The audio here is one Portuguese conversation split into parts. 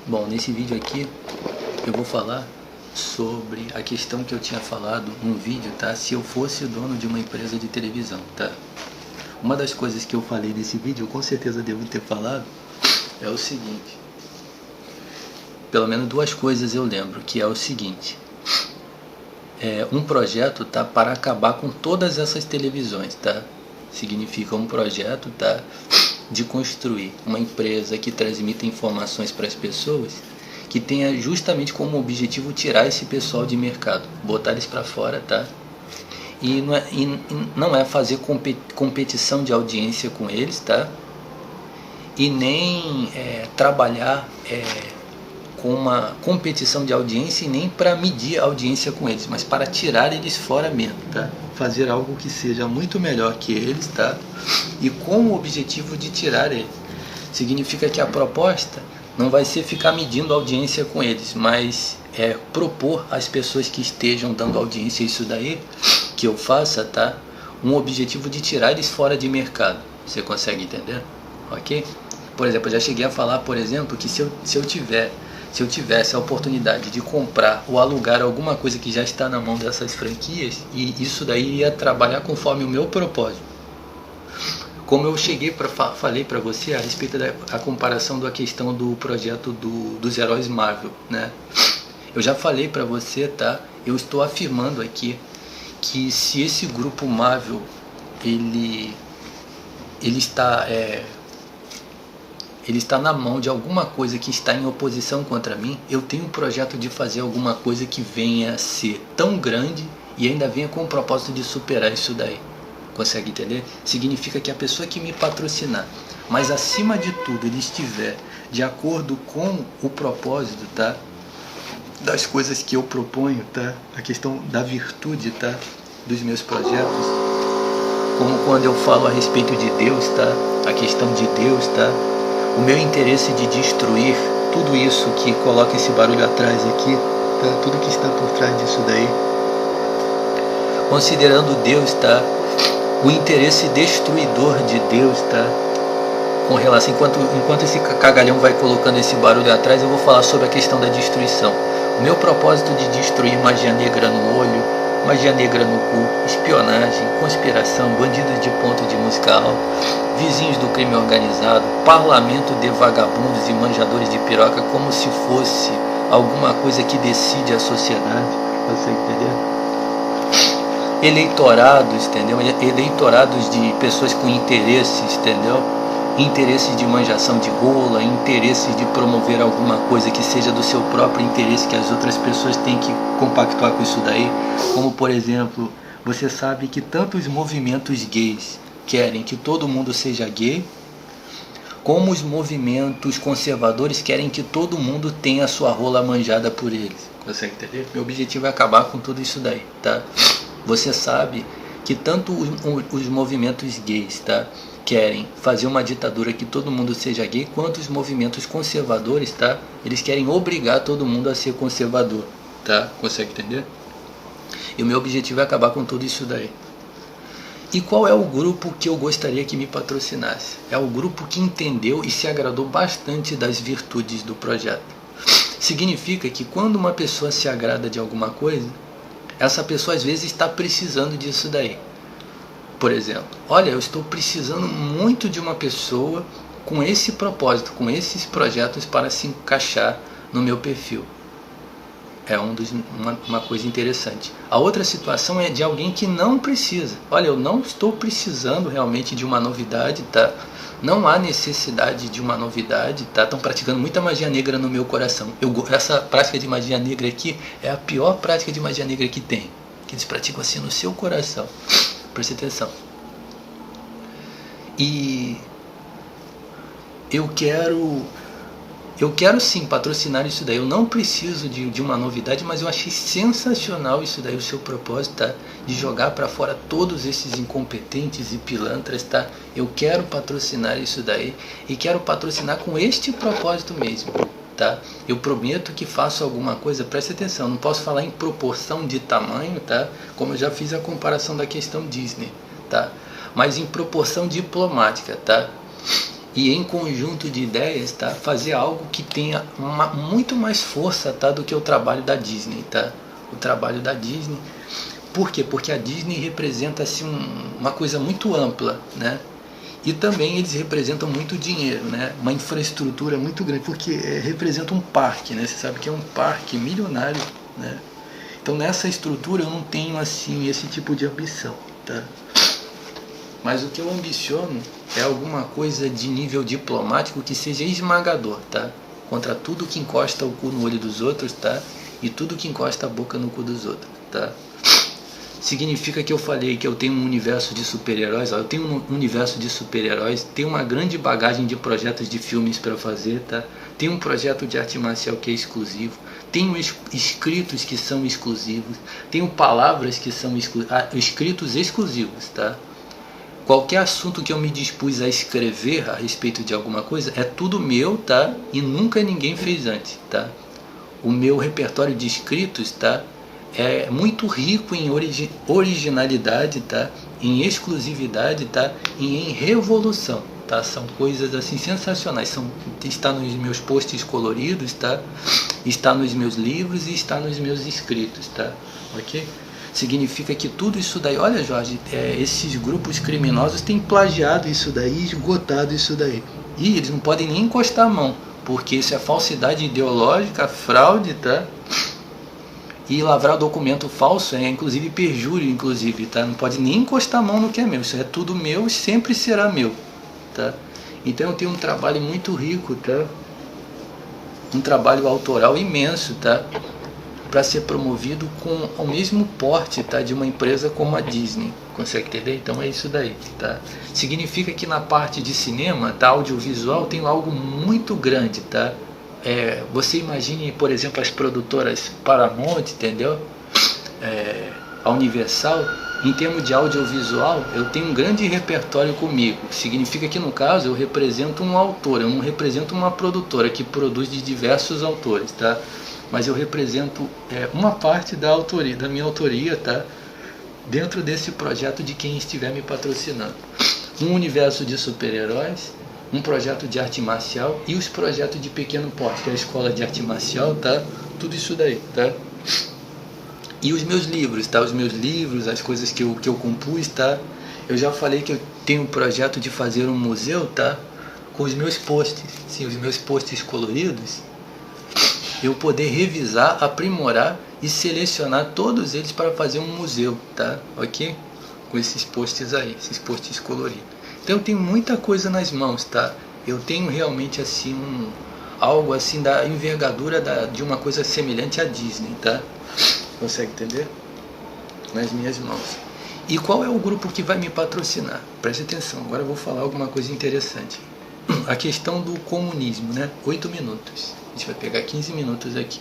Bom, nesse vídeo aqui eu vou falar sobre a questão que eu tinha falado num vídeo, tá? Se eu fosse o dono de uma empresa de televisão, tá? Uma das coisas que eu falei nesse vídeo, eu com certeza devo ter falado, é o seguinte. Pelo menos duas coisas eu lembro, que é o seguinte. Um projeto, tá? Para acabar com todas essas televisões, tá? Significa um projeto, tá? De construir uma empresa que transmita informações para as pessoas, que tenha justamente como objetivo tirar esse pessoal de mercado, botar eles para fora, tá? E não é fazer competição de audiência com eles, tá? E nem trabalhar com uma competição de audiência e nem para medir a audiência com eles, mas para tirar eles fora mesmo, tá? Fazer algo que seja muito melhor que eles, tá? E com o objetivo de tirar eles. Significa que a proposta não vai ser ficar medindo a audiência com eles, mas propor às pessoas que estejam dando audiência isso daí, que eu faça, tá? Um objetivo de tirar eles fora de mercado. Você consegue entender? Ok? Por exemplo, eu já cheguei a falar, por exemplo, que se eu tivesse a oportunidade de comprar ou alugar alguma coisa que já está na mão dessas franquias, e isso daí ia trabalhar conforme o meu propósito. Como eu falei para você a respeito da comparação da questão do projeto dos heróis Marvel, né? Eu já falei para você, tá? Eu estou afirmando aqui que se esse grupo Marvel ele está na mão de alguma coisa que está em oposição contra mim, eu tenho um projeto de fazer alguma coisa que venha a ser tão grande e ainda venha com o propósito de superar isso daí. Consegue entender? Significa que a pessoa que me patrocinar, mas acima de tudo ele estiver de acordo com o propósito, tá? Das coisas que eu proponho, tá? A questão da virtude, tá? Dos meus projetos. Como quando eu falo a respeito de Deus, tá? A questão de Deus, tá? O meu interesse de destruir tudo isso que coloca esse barulho atrás aqui, tá? Tudo que está por trás disso daí. Considerando Deus, tá? O interesse destruidor de Deus, tá? Com relação, enquanto esse cagalhão vai colocando esse barulho atrás, eu vou falar sobre a questão da destruição. O meu propósito de destruir magia negra no olho, magia negra no cu, espionagem, conspiração, bandidos de ponto de música alta, vizinhos do crime organizado, parlamento de vagabundos e manjadores de piroca, como se fosse alguma coisa que decide a sociedade. Você entendeu? Eleitorados, entendeu? Eleitorados de pessoas com interesses, entendeu? Interesses de manjação de rola, interesses de promover alguma coisa que seja do seu próprio interesse, que as outras pessoas têm que compactuar com isso daí. Como, por exemplo, você sabe que tanto os movimentos gays querem que todo mundo seja gay, como os movimentos conservadores querem que todo mundo tenha a sua rola manjada por eles. Consegue entender? Meu objetivo é acabar com tudo isso daí, tá? Você sabe que tanto os movimentos gays, tá, querem fazer uma ditadura que todo mundo seja gay, quanto os movimentos conservadores, tá, eles querem obrigar todo mundo a ser conservador, tá? Consegue entender? E o meu objetivo é acabar com tudo isso daí. E qual é o grupo que eu gostaria que me patrocinasse? É o grupo que entendeu e se agradou bastante das virtudes do projeto. Significa que quando uma pessoa se agrada de alguma coisa, essa pessoa às vezes está precisando disso daí. Por exemplo, olha, eu estou precisando muito de uma pessoa com esse propósito, com esses projetos para se encaixar no meu perfil. É uma coisa interessante. A outra situação é de alguém que não precisa. Olha, eu não estou precisando realmente de uma novidade, tá? Não há necessidade de uma novidade, tá? Estão praticando muita magia negra no meu coração. Essa prática de magia negra aqui é a pior prática de magia negra que tem. Que eles praticam assim no seu coração. Preste atenção. E eu quero sim patrocinar isso daí. Eu não preciso de uma novidade, mas eu achei sensacional isso daí, o seu propósito, tá? De jogar para fora todos esses incompetentes e pilantras, tá? Eu quero patrocinar isso daí e quero patrocinar com este propósito mesmo, tá? Eu prometo que faço alguma coisa, preste atenção, não posso falar em proporção de tamanho, tá? Como eu já fiz a comparação da questão Disney, tá? Mas em proporção diplomática, tá? e em conjunto de ideias, tá, fazer algo que tenha muito mais força, tá, do que o trabalho da Disney, tá? O trabalho da Disney. Por quê? Porque a Disney representa assim, uma coisa muito ampla, né? E também eles representam muito dinheiro, né? Uma infraestrutura muito grande, porque representa um parque, né? Você sabe que é um parque milionário, né? Então nessa estrutura eu não tenho assim esse tipo de ambição, tá? Mas o que eu ambiciono é alguma coisa de nível diplomático que seja esmagador, tá? Contra tudo que encosta o cu no olho dos outros, tá? E tudo que encosta a boca no cu dos outros, tá? Significa que eu falei que eu tenho um universo de super-heróis, eu tenho um universo de super-heróis, tenho uma grande bagagem de projetos de filmes para fazer, tá? Tenho um projeto de arte marcial que é exclusivo, tenho escritos que são exclusivos, tenho palavras que são escritos exclusivos, tá? Qualquer assunto que eu me dispus a escrever a respeito de alguma coisa é tudo meu, tá? E nunca ninguém fez antes, tá? O meu repertório de escritos, tá? É muito rico em originalidade, tá? Em exclusividade, tá? E em revolução, tá? São coisas assim sensacionais. Está nos meus posts coloridos, tá? Está nos meus livros e está nos meus escritos, tá? Ok? Significa que tudo isso daí, olha Jorge, esses grupos criminosos têm plagiado isso daí, esgotado isso daí. E eles não podem nem encostar a mão, porque isso é falsidade ideológica, fraude, tá? E lavrar documento falso é inclusive perjúrio, inclusive, tá? Não pode nem encostar a mão no que é meu, isso é tudo meu e sempre será meu, tá? Então eu tenho um trabalho muito rico, tá? Um trabalho autoral imenso, tá? Para ser promovido com o mesmo porte, tá, de uma empresa como a Disney. Consegue entender? Então é isso daí, tá? Significa que na parte de cinema, tá, audiovisual, tem algo muito grande, tá? Você imagine, por exemplo, as produtoras Paramount, entendeu? A Universal, em termos de audiovisual, eu tenho um grande repertório comigo. Significa que no caso eu represento um autor, eu não represento uma produtora que produz de diversos autores, tá? Mas eu represento uma parte da autoria, da minha autoria, tá? Dentro desse projeto de quem estiver me patrocinando. Um universo de super-heróis, um projeto de arte marcial e os projetos de pequeno porte, que é a escola de arte marcial, tá? Tudo isso daí, tá? E os meus livros, tá? Os meus livros, as coisas que eu compus, tá? Eu já falei que eu tenho um projeto de fazer um museu, tá? Com os meus posts, sim, os meus posts coloridos. Eu poder revisar, aprimorar e selecionar todos eles para fazer um museu, tá? Ok? Com esses posts aí, esses posts coloridos. Então eu tenho muita coisa nas mãos, tá? Eu tenho realmente assim algo assim da envergadura de uma coisa semelhante à Disney, tá? Consegue entender? Nas minhas mãos. E qual é o grupo que vai me patrocinar? Preste atenção, agora eu vou falar alguma coisa interessante. A questão do comunismo, né? 8 minutos. A gente vai pegar 15 minutos aqui.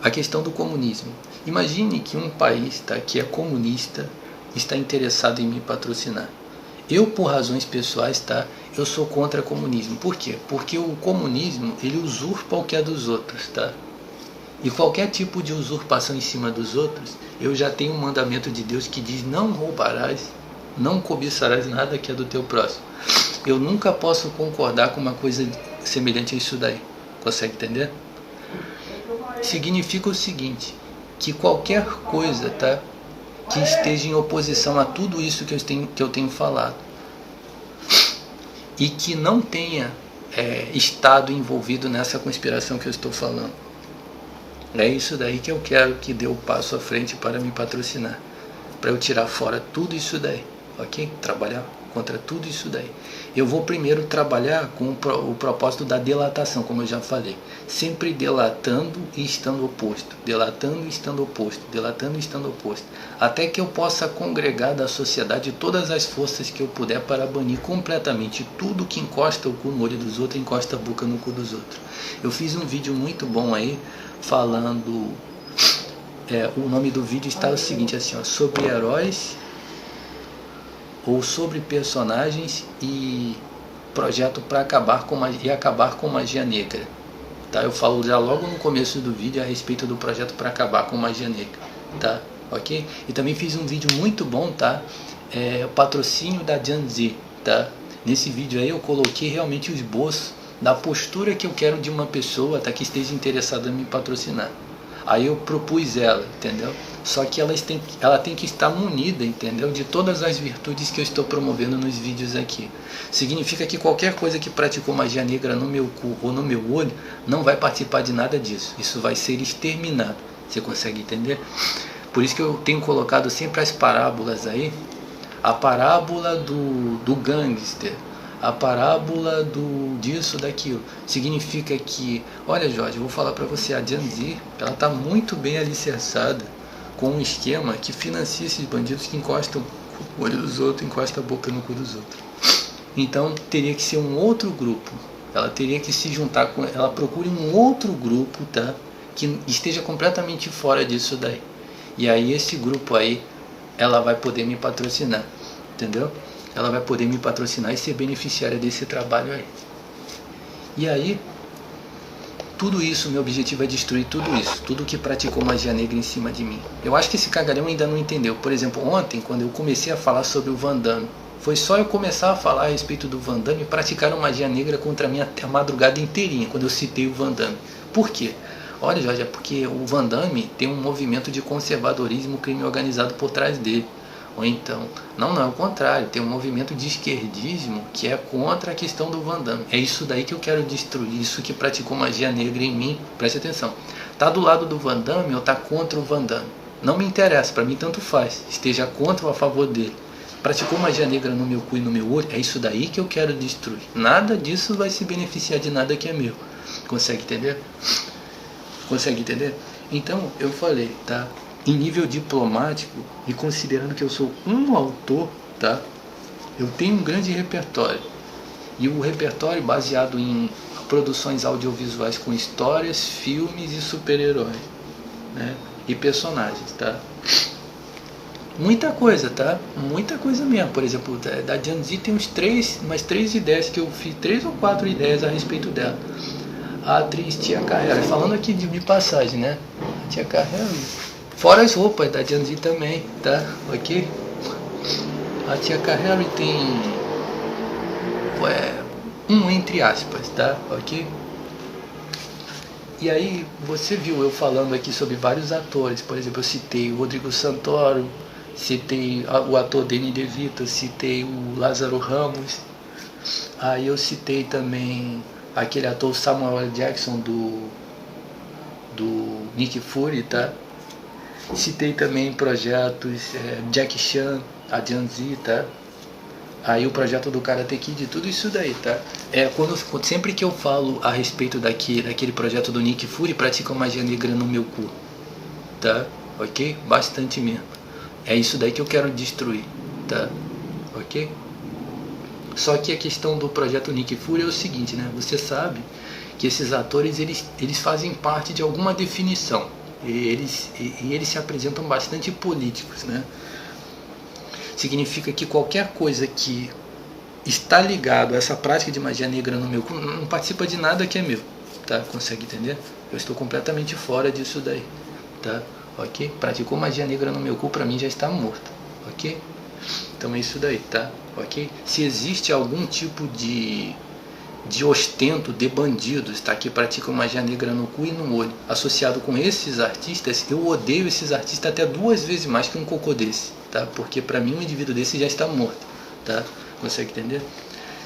A questão do comunismo. Imagine que um país, tá, que é comunista está interessado em me patrocinar. Eu, por razões pessoais, tá, eu sou contra o comunismo. Por quê? Porque o comunismo, ele usurpa o que é dos outros, tá? E qualquer tipo de usurpação em cima dos outros, eu já tenho um mandamento de Deus que diz: não roubarás, não cobiçarás nada que é do teu próximo. Eu nunca posso concordar com uma coisa semelhante a isso daí. Consegue entender? Significa o seguinte, que qualquer coisa, tá, que esteja em oposição a tudo isso que eu tenho falado e que não tenha estado envolvido nessa conspiração que eu estou falando, é isso daí que eu quero que dê o passo à frente para me patrocinar, para eu tirar fora tudo isso daí, ok? Trabalhar contra tudo isso daí. Eu vou primeiro trabalhar com o propósito da delatação, como eu já falei, sempre delatando e estando oposto, delatando e estando oposto, delatando e estando oposto, até que eu possa congregar da sociedade todas as forças que eu puder para banir completamente tudo que encosta o cu no olho dos outros, encosta a boca no cu dos outros. Eu fiz um vídeo muito bom aí, falando, o nome do vídeo está o seguinte, assim, ó, sobre heróis ou sobre personagens e projeto para acabar com magia negra, tá? Eu falo já logo no começo do vídeo a respeito do projeto para acabar com magia negra, tá? Ok? E também fiz um vídeo muito bom, tá? O patrocínio da Janzi, tá? Nesse vídeo aí eu coloquei realmente o esboço da postura que eu quero de uma pessoa, tá, que esteja interessada em me patrocinar. Aí eu propus ela, entendeu? Só que ela tem que estar munida, entendeu? De todas as virtudes que eu estou promovendo nos vídeos aqui. Significa que qualquer coisa que praticou magia negra no meu cu ou no meu olho não vai participar de nada disso. Isso vai ser exterminado. Você consegue entender? Por isso que eu tenho colocado sempre as parábolas aí. A parábola do gangster, a parábola disso, daquilo. Significa que, olha Jorge, eu vou falar para você, a Janzi, ela está muito bem alicerçada com um esquema que financia esses bandidos que encostam o olho dos outros, encostam a boca no cu dos outros. Então teria que ser um outro grupo. Ela teria que se juntar com, ela procure um outro grupo, tá? Que esteja completamente fora disso daí. E aí esse grupo aí, ela vai poder me patrocinar, entendeu? Ela vai poder me patrocinar e ser beneficiária desse trabalho aí. E aí, tudo isso, meu objetivo é destruir tudo isso, tudo que praticou magia negra em cima de mim. Eu acho que esse cagalhão ainda não entendeu. Por exemplo, ontem, quando eu comecei a falar sobre o Van Damme, foi só eu começar a falar a respeito do Van Damme e praticaram magia negra contra mim até a madrugada inteirinha, quando eu citei o Van Damme. Por quê? Olha, Jorge, é porque o Van Damme tem um movimento de conservadorismo, crime organizado por trás dele. Ou então, não é o contrário, tem um movimento de esquerdismo que é contra a questão do Van Damme. É isso daí que eu quero destruir, isso que praticou magia negra em mim. Preste atenção, tá do lado do Van Damme ou tá contra o Van Damme? Não me interessa, para mim tanto faz, esteja contra ou a favor dele. Praticou magia negra no meu cu e no meu olho, é isso daí que eu quero destruir. Nada disso vai se beneficiar de nada que é meu. Consegue entender? Consegue entender? Então eu falei, tá? Em nível diplomático, e considerando que eu sou um autor, tá? Eu tenho um grande repertório. E o repertório baseado em produções audiovisuais com histórias, filmes e super-heróis, né? E personagens, tá? Muita coisa, tá? Muita coisa mesmo. Por exemplo, da Janzi tem umas três ideias que eu fiz, 3 ou 4 ideias a respeito dela. A atriz Tia Carrera, falando aqui de passagem, né? A Tia Carrera, fora as roupas da Janzi também, tá? Ok? A Tia Carrera tem entre aspas, tá? Ok? E aí você viu eu falando aqui sobre vários atores. Por exemplo, eu citei o Rodrigo Santoro, citei o ator Danny DeVito, citei o Lázaro Ramos. Aí eu citei também aquele ator Samuel L. Jackson do Nick Fury, tá? Citei também projetos Jack Chan, a Janzi, tá? Aí o projeto do Karate Kid, tudo isso daí, tá? Sempre que eu falo a respeito daquele projeto do Nick Fury, pratica magia negra no meu cu, tá? Ok? Bastante mesmo. É isso daí que eu quero destruir, tá? Ok? Só que a questão do projeto Nick Fury é o seguinte, né? Você sabe que esses atores, eles fazem parte de alguma definição. E eles se apresentam bastante políticos, né? Significa que qualquer coisa que está ligado a essa prática de magia negra no meu cu não participa de nada que é meu, tá? Consegue entender? Eu estou completamente fora disso daí, tá? Ok? Praticou magia negra no meu cu, pra mim já está morto, ok? Então é isso daí, tá? Ok? Se existe algum tipo de ostento de bandidos, tá? Que praticam magia negra no cu e no olho, associado com esses artistas, eu odeio esses artistas até 2 vezes mais que um cocô desse, tá? Porque pra mim um indivíduo desse já está morto, tá? Consegue entender?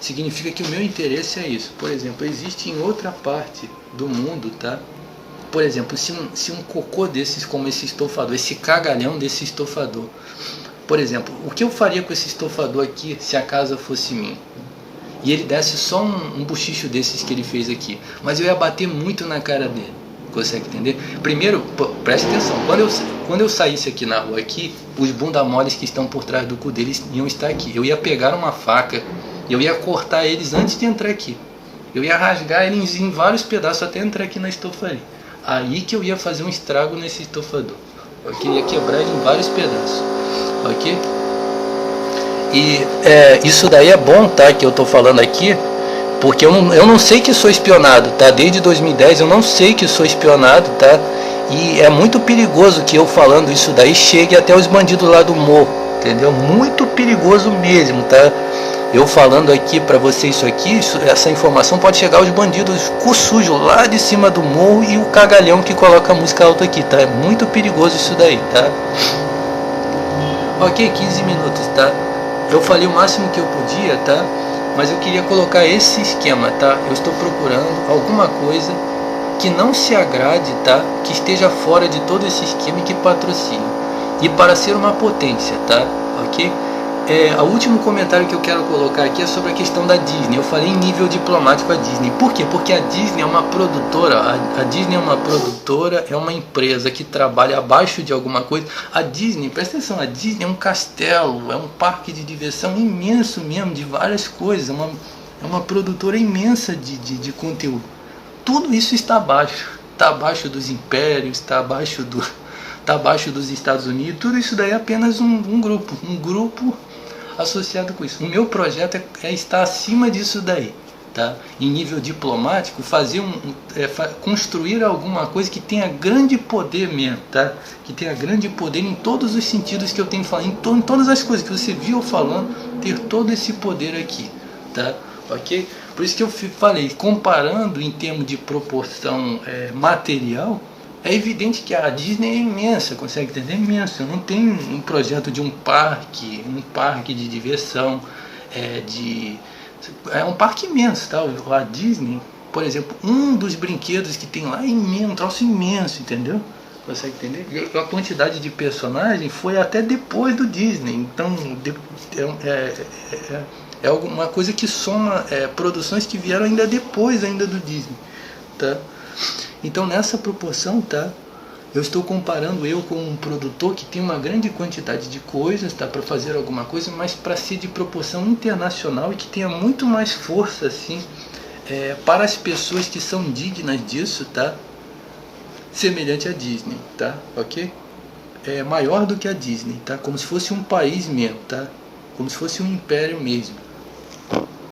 Significa que o meu interesse é isso. Por exemplo, existe em outra parte do mundo, tá? Por exemplo, se um cocô desses, como esse estofador, esse cagalhão desse estofador, por exemplo, o que eu faria com esse estofador aqui se a casa fosse minha? E ele desse só um bochicho desses que ele fez aqui, mas eu ia bater muito na cara dele. Consegue entender? Primeiro, preste atenção, quando eu saísse aqui na rua aqui, os bunda moles que estão por trás do cu deles iam estar aqui. Eu ia pegar uma faca, eu ia cortar eles antes de entrar aqui. Eu ia rasgar eles em vários pedaços até entrar aqui na estofaria. Aí que eu ia fazer um estrago nesse estofador. Ok? Ia quebrar ele em vários pedaços. Ok? E isso daí é bom, tá? Que eu tô falando aqui, porque eu não sei que sou espionado, tá? Desde 2010 eu não sei que sou espionado, tá? E é muito perigoso que eu falando isso daí chegue até os bandidos lá do morro, entendeu? Muito perigoso mesmo, tá? Eu falando aqui pra você isso aqui, essa informação pode chegar aos bandidos cu sujo lá de cima do morro e o cagalhão que coloca a música alta aqui, tá? É muito perigoso isso daí, tá? Ok, 15 minutos, tá? Eu falei o máximo que eu podia, tá? Mas eu queria colocar esse esquema, tá? Eu estou procurando alguma coisa que não se agrade, tá? Que esteja fora de todo esse esquema e que patrocine. E para ser uma potência, tá? Ok? O último comentário que eu quero colocar aqui é sobre a questão da Disney. Eu falei em nível diplomático a Disney. Por quê? Porque a Disney é uma produtora. A Disney é uma produtora, é uma empresa que trabalha abaixo de alguma coisa. A Disney, presta atenção, a Disney é um castelo, é um parque de diversão imenso mesmo, de várias coisas. É uma produtora imensa de conteúdo. Tudo isso está abaixo. Está abaixo dos impérios, está abaixo dos Estados Unidos. Tudo isso daí é apenas um grupo associado com isso. O meu projeto é estar acima disso daí, tá? Em nível diplomático, construir alguma coisa que tenha grande poder mesmo, tá? Que tenha grande poder em todos os sentidos que eu tenho falado, em todas as coisas que você viu falando, ter todo esse poder aqui, tá? Ok? Por isso que eu falei, comparando em termos de proporção material, é evidente que a Disney é imensa, consegue entender? É imensa. Eu não tenho um projeto de um parque de diversão, é um parque imenso, tá? A Disney, por exemplo, um dos brinquedos que tem lá é imenso, um troço imenso, entendeu? Consegue entender? E a quantidade de personagens foi até depois do Disney, então é alguma coisa que soma produções que vieram ainda depois ainda do Disney, tá? Então nessa proporção, tá? Eu estou comparando eu com um produtor que tem uma grande quantidade de coisas, tá? Para fazer alguma coisa, mas para ser de proporção internacional e que tenha muito mais força, assim, para as pessoas que são dignas disso, tá? Semelhante à Disney, tá? Ok? Maior do que a Disney, tá? Como se fosse um país mesmo, tá? Como se fosse um império mesmo,